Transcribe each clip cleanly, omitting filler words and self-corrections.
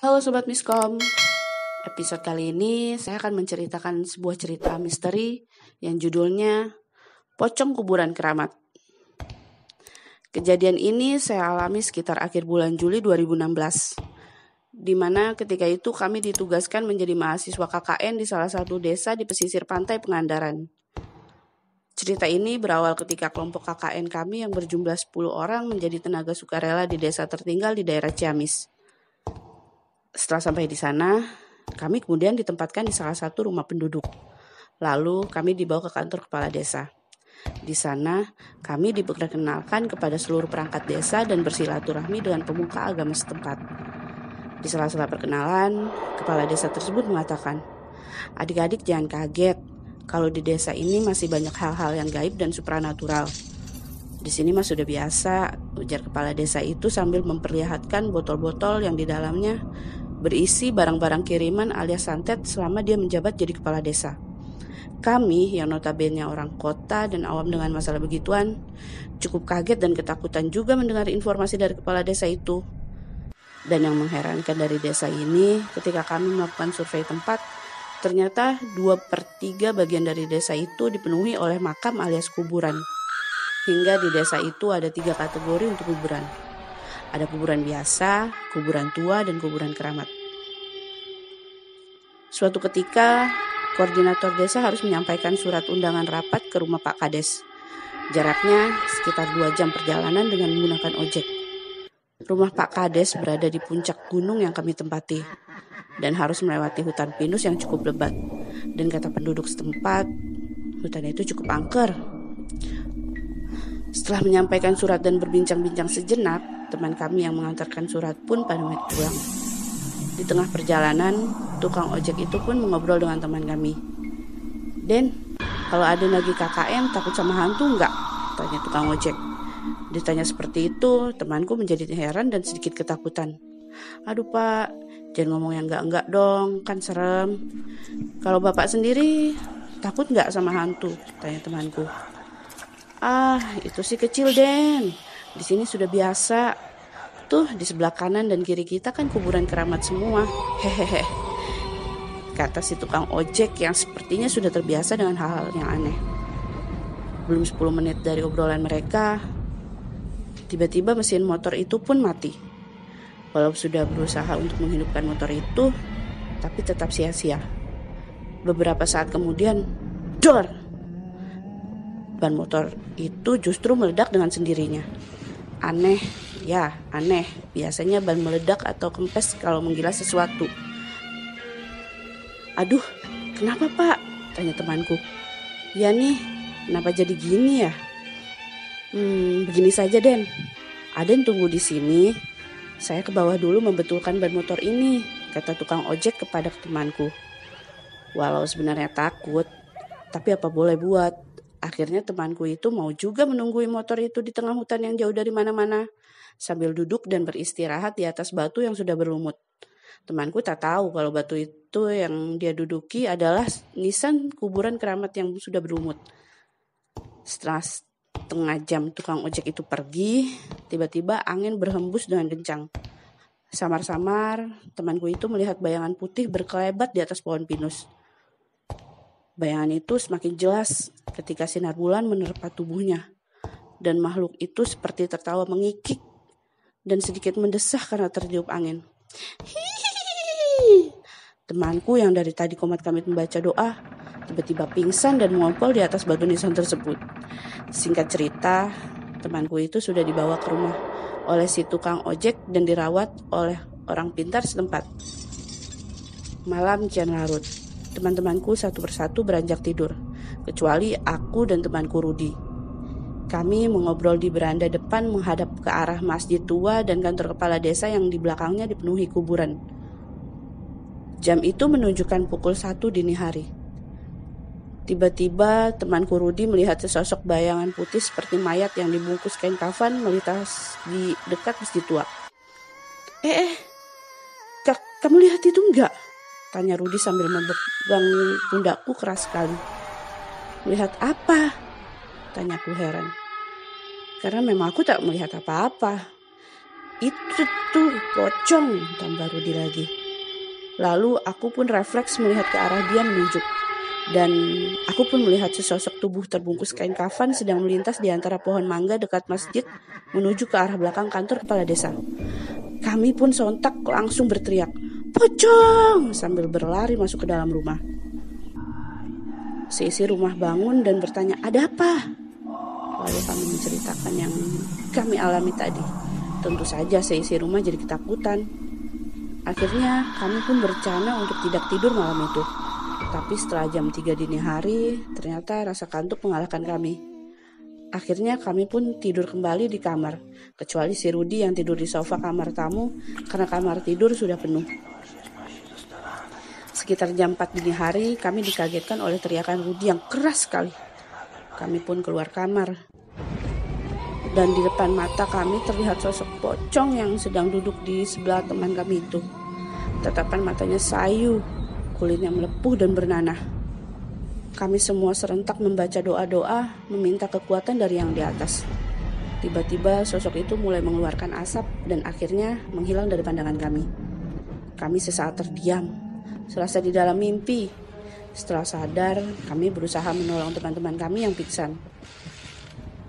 Halo Sobat Miskom, episode kali ini saya akan menceritakan sebuah cerita misteri yang judulnya Pocong Kuburan Keramat. Kejadian ini saya alami sekitar akhir bulan Juli 2016, di mana ketika itu kami ditugaskan menjadi mahasiswa KKN di salah satu desa di pesisir pantai Pangandaran. Cerita ini berawal ketika kelompok KKN kami yang berjumlah 10 orang menjadi tenaga sukarela di desa tertinggal di daerah Ciamis. Setelah sampai di sana, kami kemudian ditempatkan di salah satu rumah penduduk. Lalu kami dibawa ke kantor kepala desa. Di sana, kami diperkenalkan kepada seluruh perangkat desa dan bersilaturahmi dengan pemuka agama setempat. Di sela-sela perkenalan, kepala desa tersebut mengatakan, "Adik-adik jangan kaget, kalau di desa ini masih banyak hal-hal yang gaib dan supranatural. Di sini mah sudah biasa," ujar kepala desa itu sambil memperlihatkan botol-botol yang di dalamnya berisi barang-barang kiriman alias santet selama dia menjabat jadi kepala desa. Kami yang notabene orang kota dan awam dengan masalah begituan cukup kaget dan ketakutan juga mendengar informasi dari kepala desa itu. Dan yang mengherankan dari desa ini, ketika kami melakukan survei tempat, ternyata 2/3 bagian dari desa itu dipenuhi oleh makam alias kuburan. Hingga di desa itu ada 3 kategori untuk kuburan. Ada kuburan biasa, kuburan tua, dan kuburan keramat. Suatu ketika, koordinator desa harus menyampaikan surat undangan rapat ke rumah Pak Kades. Jaraknya sekitar 2 jam perjalanan dengan menggunakan ojek. Rumah Pak Kades berada di puncak gunung yang kami tempati dan harus melewati hutan pinus yang cukup lebat. Dan kata penduduk setempat, hutan itu cukup angker. Setelah menyampaikan surat dan berbincang-bincang sejenak, teman kami yang mengantarkan surat pun pamit pulang. Di tengah perjalanan, tukang ojek itu pun mengobrol dengan teman kami. "Den, kalau ada lagi KKN takut sama hantu enggak?" tanya tukang ojek. Ditanya seperti itu, temanku menjadi heran dan sedikit ketakutan. "Aduh Pak, jangan ngomong yang enggak-enggak dong, kan serem. Kalau Bapak sendiri takut enggak sama hantu?" tanya temanku. "Ah, itu sih kecil, Den. Di sini sudah biasa. Tuh, di sebelah kanan dan kiri kita kan kuburan keramat semua. Hehehe," kata si tukang ojek yang sepertinya sudah terbiasa dengan hal-hal yang aneh. Belum 10 menit dari obrolan mereka, tiba-tiba mesin motor itu pun mati. Walau sudah berusaha untuk menghidupkan motor itu, tapi tetap sia-sia. Beberapa saat kemudian, dor! Ban motor itu justru meledak dengan sendirinya. Aneh, ya aneh. Biasanya ban meledak atau kempes kalau menggilas sesuatu. "Aduh, kenapa Pak?" tanya temanku. "Ya nih, kenapa jadi gini ya?" Begini saja Den. Aden tunggu di sini. Saya ke bawah dulu membetulkan ban motor ini," kata tukang ojek kepada temanku. Walau sebenarnya takut, tapi apa boleh buat. Akhirnya temanku itu mau juga menunggui motor itu di tengah hutan yang jauh dari mana-mana, sambil duduk dan beristirahat di atas batu yang sudah berlumut. Temanku tak tahu kalau batu itu yang dia duduki adalah nisan kuburan keramat yang sudah berlumut. Setelah setengah jam tukang ojek itu pergi, tiba-tiba angin berhembus dengan kencang. Samar-samar, temanku itu melihat bayangan putih berkelebat di atas pohon pinus. Bayangan itu semakin jelas ketika sinar bulan menerpa tubuhnya, dan makhluk itu seperti tertawa mengikik dan sedikit mendesah karena tertiup angin. Hihihi. Temanku yang dari tadi komat kamit membaca doa, tiba-tiba pingsan dan mengompol di atas batu nisan tersebut. Singkat cerita, temanku itu sudah dibawa ke rumah oleh si tukang ojek dan dirawat oleh orang pintar setempat. Malam kian larut. Teman-temanku satu persatu beranjak tidur, kecuali aku dan temanku Rudi. Kami mengobrol di beranda depan menghadap ke arah masjid tua dan kantor kepala desa yang di belakangnya dipenuhi kuburan. Jam itu menunjukkan pukul 1 dini hari. Tiba-tiba temanku Rudi melihat sesosok bayangan putih seperti mayat yang dibungkus kain kafan melintas di dekat masjid tua. Kamu lihat itu enggak?" tanya Rudi sambil memegang pundakku keras sekali. "Melihat apa?" tanyaku heran. Karena memang aku tak melihat apa-apa. "Itu tuh pocong," tambah Rudi lagi. Lalu aku pun refleks melihat ke arah dia menunjuk. Dan aku pun melihat sesosok tubuh terbungkus kain kafan sedang melintas di antara pohon mangga dekat masjid menuju ke arah belakang kantor kepala desa. Kami pun sontak langsung berteriak, "Pocong!" sambil berlari masuk ke dalam rumah. Seisi rumah bangun dan bertanya, "Ada apa?" Lalu kami menceritakan yang kami alami tadi. Tentu saja seisi rumah jadi ketakutan. Akhirnya kami pun berencana untuk tidak tidur malam itu. Tapi setelah jam 3 dini hari, ternyata rasa kantuk mengalahkan kami. Akhirnya kami pun tidur kembali di kamar, kecuali si Rudi yang tidur di sofa kamar tamu karena kamar tidur sudah penuh. Sekitar jam 4 dini hari, kami dikagetkan oleh teriakan Rudi yang keras sekali. Kami pun keluar kamar. Dan di depan mata kami terlihat sosok pocong yang sedang duduk di sebelah teman kami itu. Tatapan matanya sayu, kulitnya melepuh dan bernanah. Kami semua serentak membaca doa-doa, meminta kekuatan dari yang di atas. Tiba-tiba sosok itu mulai mengeluarkan asap dan akhirnya menghilang dari pandangan kami. Kami sesaat terdiam, serasa di dalam mimpi. Setelah sadar, kami berusaha menolong teman-teman kami yang pingsan.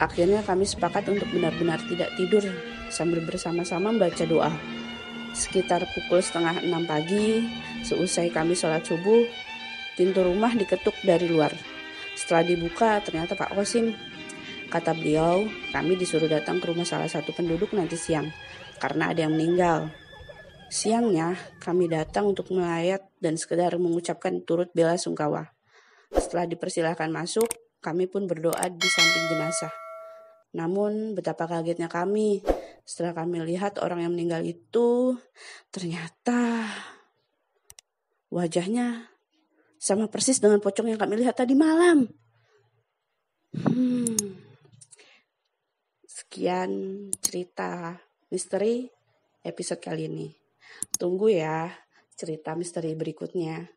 Akhirnya kami sepakat untuk benar-benar tidak tidur sambil bersama-sama membaca doa. Sekitar pukul 5:30 pagi, seusai kami sholat subuh, pintu rumah diketuk dari luar. Setelah dibuka, ternyata Pak Kosim. Kata beliau, kami disuruh datang ke rumah salah satu penduduk nanti siang, karena ada yang meninggal. Siangnya, kami datang untuk melayat dan sekedar mengucapkan turut bela sungkawa. Setelah dipersilahkan masuk, kami pun berdoa di samping jenazah. Namun, betapa kagetnya kami setelah kami lihat orang yang meninggal itu, ternyata wajahnya sama persis dengan pocong yang kami lihat tadi malam. Sekian cerita misteri episode kali ini. Tunggu ya cerita misteri berikutnya.